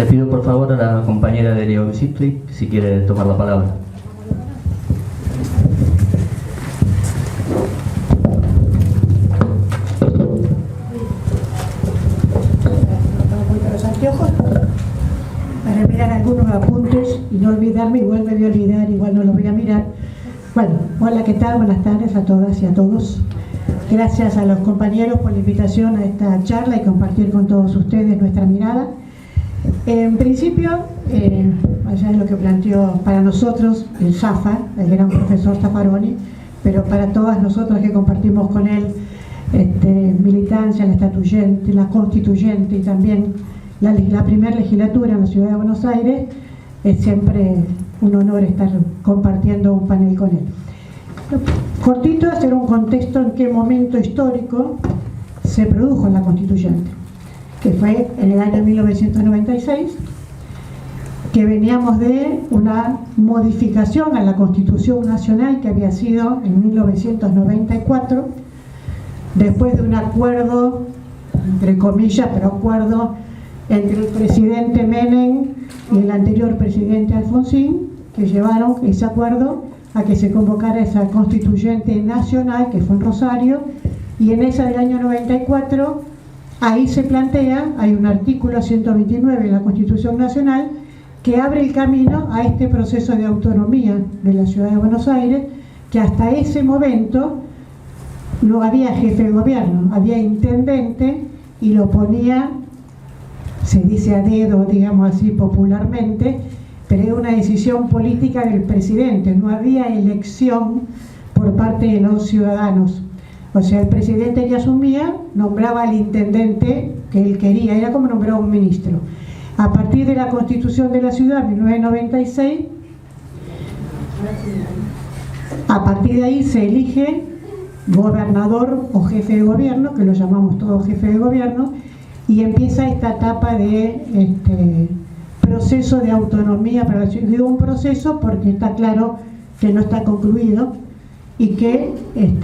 Le pido por favor a la compañera de Leo Sitli si quiere tomar la palabra. Para mirar algunos apuntes y no olvidarme, igual me voy a olvidar, igual no lo voy a mirar. Bueno, hola, ¿qué tal? Buenas tardes a todas y a todos. Gracias a los compañeros por la invitación a esta charla y compartir con todos ustedes nuestra mirada. En principio, allá es lo que planteó para nosotros el Zafar, el gran profesor Zaffaroni, pero para todas nosotras que compartimos con él militancia, la constituyente y también la primera legislatura en la ciudad de Buenos Aires, es siempre un honor estar compartiendo un panel con él. Cortito, hacer un contexto en qué momento histórico se produjo la constituyente, que fue en el año 1996, que veníamos de una modificación a la Constitución Nacional que había sido en 1994, después de un acuerdo, entre comillas, pero acuerdo entre el presidente Menem y el anterior presidente Alfonsín, que llevaron ese acuerdo a que se convocara esa constituyente nacional, que fue en Rosario, y en esa del año 94, ahí se plantea, hay un artículo 129 de la Constitución Nacional, que abre el camino a este proceso de autonomía de la ciudad de Buenos Aires, que hasta ese momento no había jefe de gobierno, había intendente y lo ponía, se dice a dedo, digamos así popularmente, pero era una decisión política del presidente, no había elección por parte de los ciudadanos. O sea, el presidente que asumía nombraba al intendente que él quería, era como nombrar a un ministro. A partir de la Constitución de la Ciudad, 1996, a partir de ahí se elige gobernador o jefe de gobierno, que lo llamamos todos jefe de gobierno, y empieza esta etapa de proceso de autonomía para la ciudad. Digo un proceso porque está claro que no está concluido y que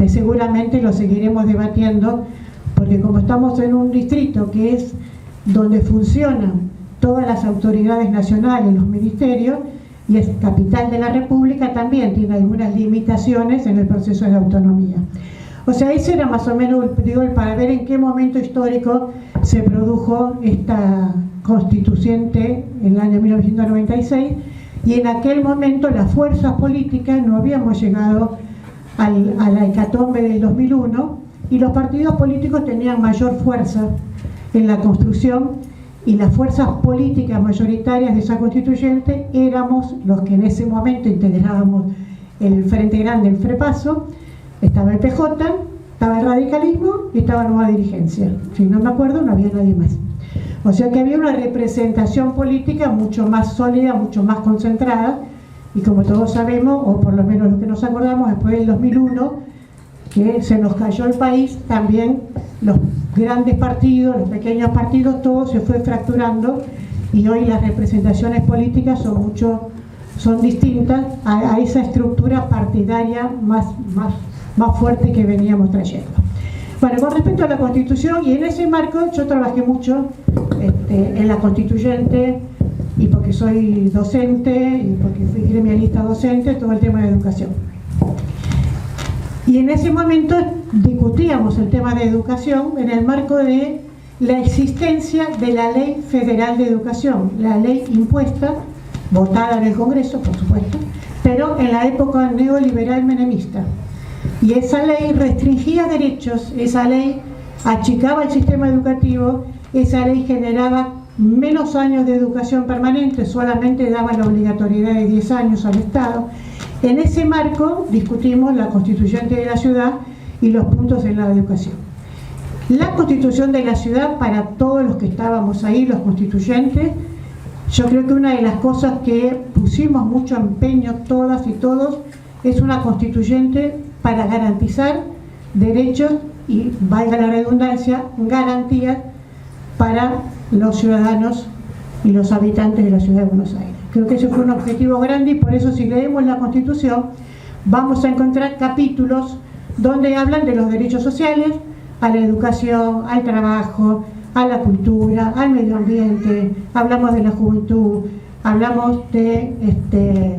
seguramente lo seguiremos debatiendo, porque como estamos en un distrito que es donde funcionan todas las autoridades nacionales, los ministerios, y es capital de la República, también tiene algunas limitaciones en el proceso de autonomía. O sea, ese era más o menos, digo, para ver en qué momento histórico se produjo esta constituyente en el año 1996, y en aquel momento las fuerzas políticas no habíamos llegado a la hecatombe del 2001, y los partidos políticos tenían mayor fuerza en la construcción, y las fuerzas políticas mayoritarias de esa constituyente éramos los que en ese momento integrábamos el Frente Grande, el FREPASO, estaba el PJ, estaba el radicalismo y estaba la Nueva Dirigencia. Si no me acuerdo, no había nadie más. O sea que había una representación política mucho más sólida, mucho más concentrada, y como todos sabemos, o por lo menos lo que nos acordamos, después del 2001, que se nos cayó el país, también los grandes partidos, los pequeños partidos, todo se fue fracturando, y hoy las representaciones políticas son distintas a esa estructura partidaria más fuerte que veníamos trayendo. Bueno, con respecto a la Constitución, y en ese marco yo trabajé mucho en la constituyente, y porque soy docente, y porque fui gremialista docente, todo el tema de educación. Y en ese momento discutíamos el tema de educación en el marco de la existencia de la Ley Federal de Educación, la ley impuesta, votada en el Congreso, por supuesto, pero en la época neoliberal menemista. Y esa ley restringía derechos, esa ley achicaba el sistema educativo, esa ley generaba menos años de educación permanente, solamente daba la obligatoriedad de 10 años al Estado. En ese marco discutimos la constituyente de la ciudad y los puntos en la educación. La constitución de la ciudad, para todos los que estábamos ahí, los constituyentes, yo creo que una de las cosas que pusimos mucho empeño todas y todos es una constituyente para garantizar derechos y, valga la redundancia, garantías para los ciudadanos y los habitantes de la ciudad de Buenos Aires. Creo que ese fue un objetivo grande, y por eso si leemos la Constitución vamos a encontrar capítulos donde hablan de los derechos sociales, a la educación, al trabajo, a la cultura, al medio ambiente, hablamos de la juventud, hablamos de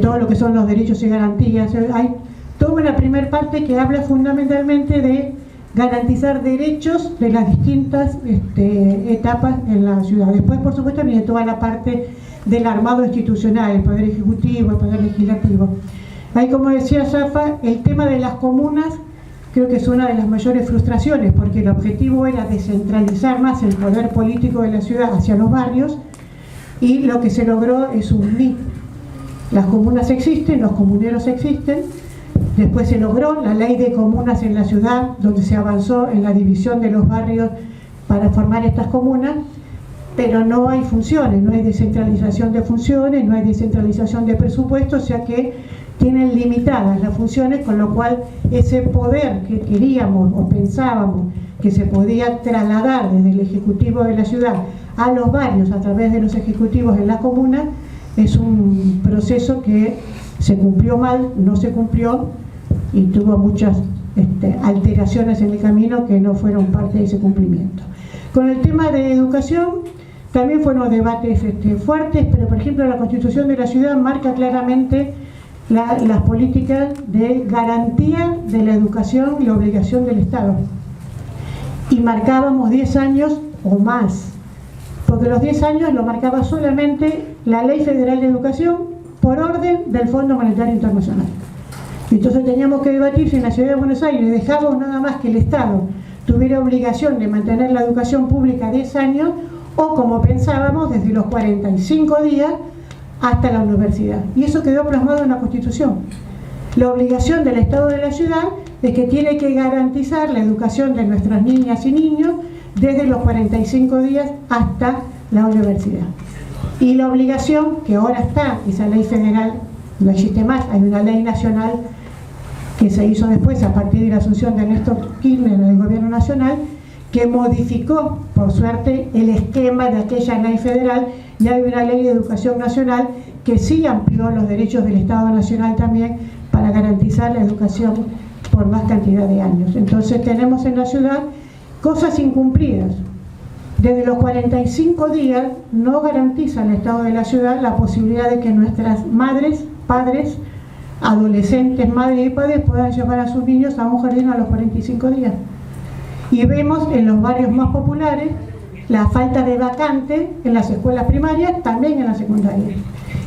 todo lo que son los derechos y garantías. Hay toda una primera parte que habla fundamentalmente de garantizar derechos de las distintas etapas en la ciudad. Después, por supuesto, viene toda la parte del armado institucional, el Poder Ejecutivo, el Poder Legislativo. Ahí, como decía Zaffa, el tema de las comunas creo que es una de las mayores frustraciones, porque el objetivo era descentralizar más el poder político de la ciudad hacia los barrios, y lo que se logró es un mito. Las comunas existen, los comuneros existen. Después se logró la ley de comunas en la ciudad, donde se avanzó en la división de los barrios para formar estas comunas, pero no hay funciones, no hay descentralización de funciones, no hay descentralización de presupuestos, o sea que tienen limitadas las funciones, con lo cual ese poder que queríamos o pensábamos que se podía trasladar desde el Ejecutivo de la ciudad a los barrios a través de los ejecutivos en la comuna, es un proceso que se cumplió mal, no se cumplió, y tuvo muchas alteraciones en el camino que no fueron parte de ese cumplimiento. Con el tema de educación también fueron debates fuertes, pero por ejemplo la Constitución de la ciudad marca claramente las políticas de garantía de la educación y la obligación del Estado, y marcábamos 10 años o más, porque los 10 años lo marcaba solamente la Ley Federal de Educación por orden del Fondo Monetario Internacional. Entonces teníamos que debatir si en la Ciudad de Buenos Aires dejábamos nada más que el Estado tuviera obligación de mantener la educación pública 10 años, o como pensábamos, desde los 45 días hasta la universidad. Y eso quedó plasmado en la Constitución. La obligación del Estado de la ciudad es que tiene que garantizar la educación de nuestras niñas y niños desde los 45 días hasta la universidad. Y la obligación, que ahora está, esa ley federal no existe más, hay una ley nacional que se hizo después a partir de la asunción de Néstor Kirchner en el gobierno nacional, que modificó, por suerte, el esquema de aquella ley federal, y hay una ley de educación nacional que sí amplió los derechos del Estado nacional también para garantizar la educación por más cantidad de años. Entonces tenemos en la ciudad cosas incumplidas. Desde los 45 días no garantiza el Estado de la ciudad la posibilidad de que nuestras madres, padres, adolescentes, madres y padres puedan llevar a sus niños a un jardín a los 45 días. Y vemos en los barrios más populares la falta de vacante en las escuelas primarias, también en las secundarias.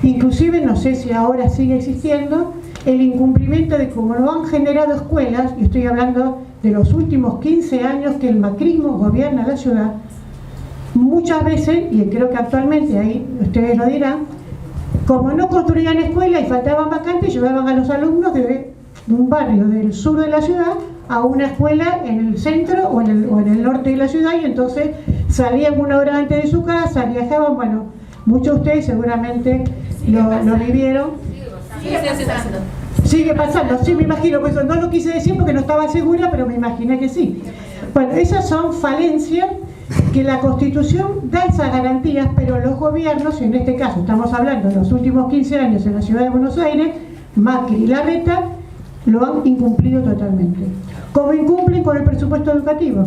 Inclusive, no sé si ahora sigue existiendo, el incumplimiento de cómo lo han generado escuelas, y estoy hablando de los últimos 15 años que el macrismo gobierna la ciudad, muchas veces, y creo que actualmente ahí ustedes lo dirán, como no construían escuelas y faltaban vacantes, llevaban a los alumnos de un barrio del sur de la ciudad a una escuela en el centro o en el norte de la ciudad, y entonces salían una hora antes de su casa, viajaban. Bueno, muchos de ustedes seguramente lo vivieron. Sigue pasando, sí, me imagino, pues no lo quise decir porque no estaba segura, pero me imaginé que sí. Bueno, esas son falencias que la Constitución da esas garantías, pero los gobiernos, y en este caso estamos hablando de los últimos 15 años en la Ciudad de Buenos Aires, Macri y Larreta, lo han incumplido totalmente. Como incumplen con el presupuesto educativo.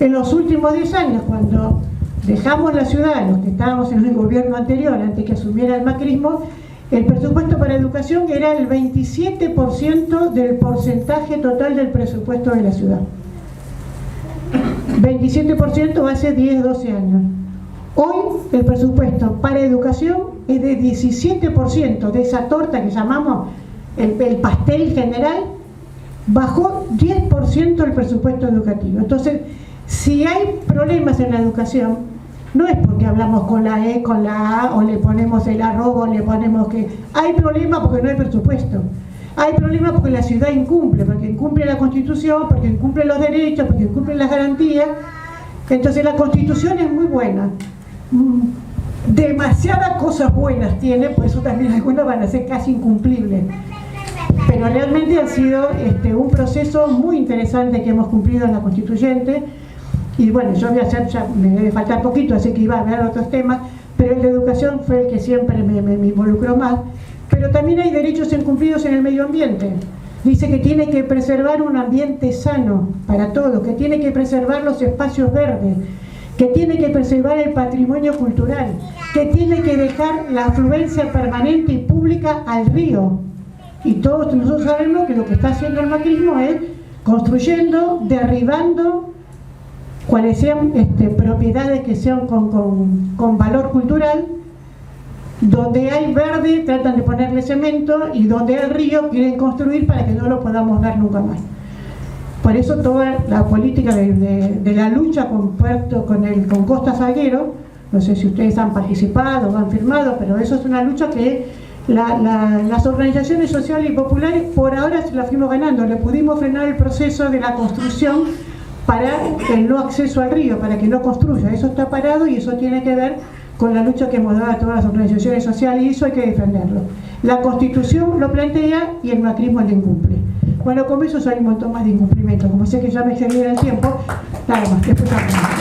En los últimos 10 años, cuando dejamos la ciudad, los que estábamos en el gobierno anterior, antes que asumiera el macrismo, el presupuesto para educación era el 27% del porcentaje total del presupuesto de la ciudad. 27% hace 10, 12 años. Hoy el presupuesto para educación es de 17%, de esa torta que llamamos el pastel general, bajó 10% el presupuesto educativo. Entonces, si hay problemas en la educación, no es porque hablamos con la E, con la A, o le ponemos el arrobo, o le ponemos que... Hay problemas porque no hay presupuesto. Hay problemas porque la ciudad incumple, porque incumple la Constitución, porque incumple los derechos, porque incumple las garantías. Entonces la Constitución es muy buena. Demasiadas cosas buenas tiene, por eso también algunas van a ser casi incumplibles. Pero realmente ha sido un proceso muy interesante que hemos cumplido en la Constituyente. Y bueno, yo voy a hacer, ya me debe faltar poquito, así que iba a hablar otros temas, pero el de educación fue el que siempre me involucró más. Pero también hay derechos incumplidos en el medio ambiente. Dice que tiene que preservar un ambiente sano para todos, que tiene que preservar los espacios verdes, que tiene que preservar el patrimonio cultural, que tiene que dejar la afluencia permanente y pública al río. Y todos nosotros sabemos que lo que está haciendo el macrismo es construyendo, derribando cuales sean propiedades que sean con valor cultural. Donde hay verde tratan de ponerle cemento y donde hay río quieren construir para que no lo podamos ver nunca más. Por eso toda la política de la lucha con Costa Salguero, no sé si ustedes han participado o han firmado, pero eso es una lucha que las organizaciones sociales y populares por ahora se la fuimos ganando. Le pudimos frenar el proceso de la construcción para el no acceso al río, para que no construya. Eso está parado y eso tiene que ver con la lucha que hemos dado a todas las organizaciones sociales y eso hay que defenderlo. La Constitución lo plantea y el macrismo lo incumple. Bueno, con eso hay un montón más de incumplimientos. Como sé que ya me excedí el tiempo, nada más, después hablamos.